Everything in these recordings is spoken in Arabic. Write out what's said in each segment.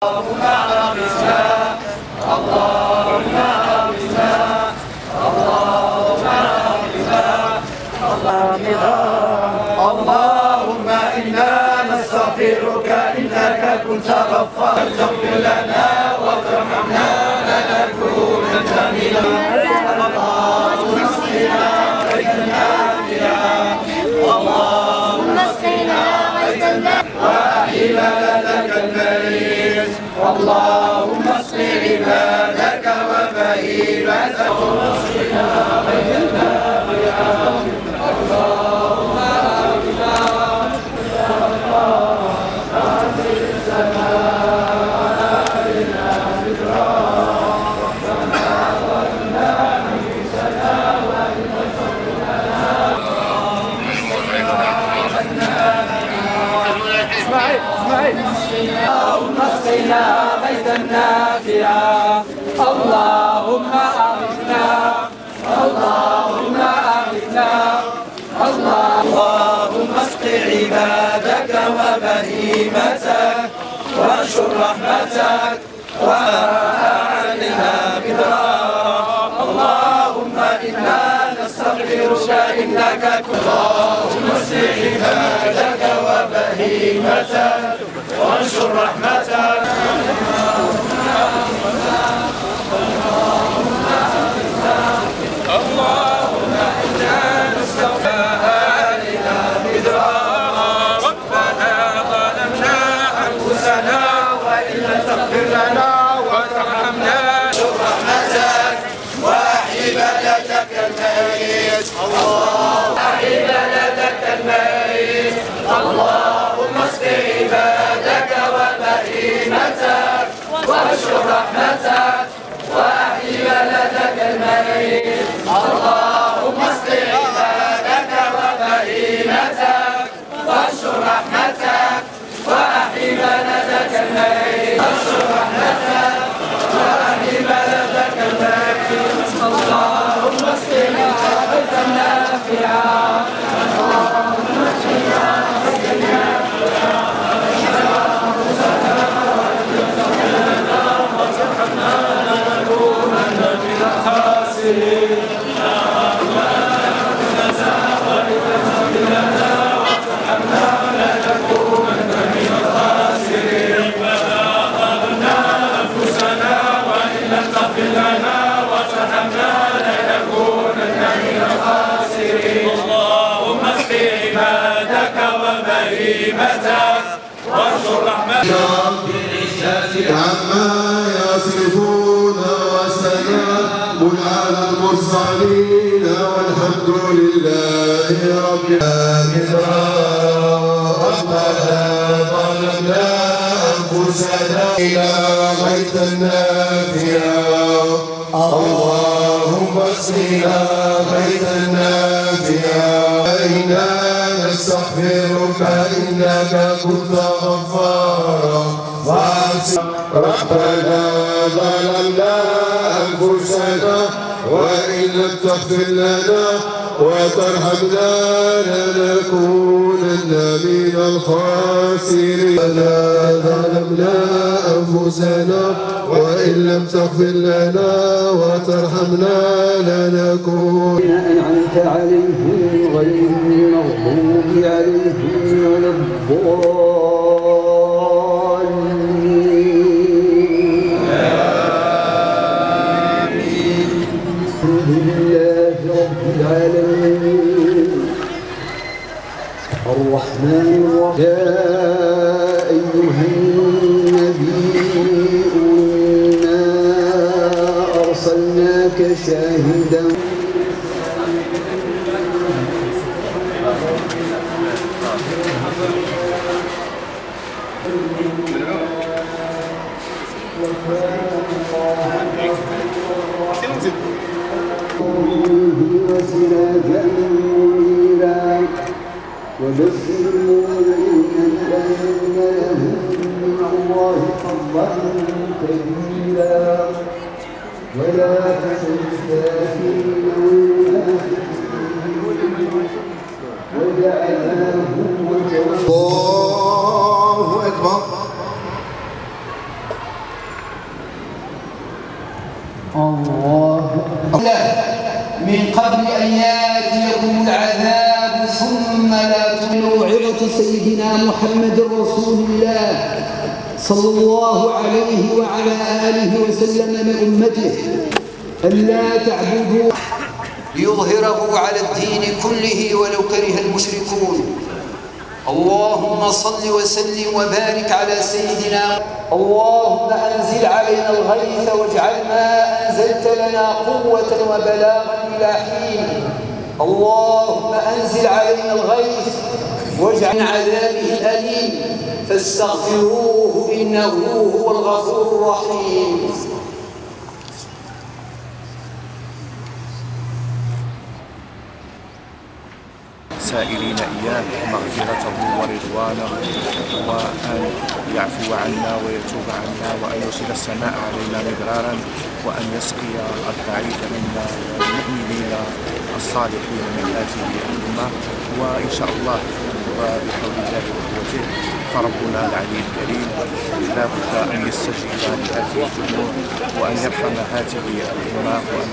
اللهم أغثنا اللهم أغثنا اللهم أغثنا اللهم إنا نستغفرك إنك كنت غفارا تغفر لنا وترحمنا لنكونن من اللهم اسقنا غيثا نافعا اللهم اسقنا غيثا وأحيي بلدك الميت اللهم اسق عبادك وبهيمتك اللهم اسقنا غيثا نافعا اللهم أغثنا وأنزل السماء علينا مدرارا ربنا ظلمنا أنفسنا وإن لم تغفر لنا اللهم اسقنا غيثا نافعا اللهم أغثنا اللهم أغثنا اللهم اسق عبادك وبهيمتك وانشر رحمتك وأعلنا مدرارا اللهم إنا نستغفرك إنك اللهم اسق عبادك وبهيمتك وانشر رحمتك اللهم إنا نستغفرك علينا مدرارا ربنا ظلمنا أنفسنا وإن لم تغفر لنا وترحمنا وانشر رحمتك وأحيي بلدك الميت اللهم أحيي بلدك الميت اللهم اسق عبادك وبهيمتك وانشر رحمتك وأحيي بلدك الميت اللهم اسق عبادك وبهيمتك وانشر رحمتك وأحيي بلدك الميت وانشر رحمتك وأحيي بلدك الميت اللهم اسقنا غيثا نافعا اللهم اسقنا غيثا نافعا وترحمنا لنكونن من الخاسرين اللهم اسق عبادك وبهيمتك وانشر رحمتك رب العزة عما يصفون وسلام على المرسلين والحمد لله رب العالمين ربنا ظلمنا أنفسنا إلى غيثا نافعا اللهم اسقنا غيثا نافعا إنا نستغفرك إنك كنت غفارا ربنا ظلمنا أنفسنا وإن لم تغفر لنا وترحمنا لنكونن من الخاسرين ظلمنا أنفسنا وإن لم تغفر لنا وترحمنا لنكون أنعمت عليهم غير المغضوب عليهم ولا الضالين آمين الحمد لله رب العالمين الرحمن الرحيم يا أيها النبي إنا أرسلناك شاهدا وسراجا منيرا وبشر المؤمنين بأن لهم من الله فضلا كبيرا ولا تكن الكافرين والمنافقين وجعلناهم وجعلناهم الله أكبر الله من قبل أن يأتيكم العذاب ثم لا تؤمنوا. موعظة سيدنا محمد رسول الله صلى الله عليه وعلى آله وسلم لأمته ألا تعبدوا ليظهره على الدين كله ولو كره المشركون. اللهم صل وسلم وبارك على سيدنا. اللهم أنزل علينا الغيث واجعل ما أنزلت لنا قوة وبلاغا إلى حين. اللهم أنزل علينا الغيث واجعل عذابه الأليم فاستغفروه إنه هو الغفور الرحيم. سائلين إياه مغفرته ورضوانه وأن يعفو عنا ويتوب عنا وأن يرسل السماء علينا مدرارا وأن يسقي الضعيف منا والمؤمنين الصالحين من هذه الأمة. وإن شاء الله وبحول الله وقوته فربنا العلي الكريم لا بد أن يستجيب لهذه الجموع وأن يرحم هذه الأمة وأن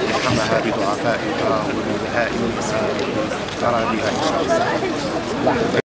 يرحمها بضعفائها وببهائمها كرامها إن شاء الله.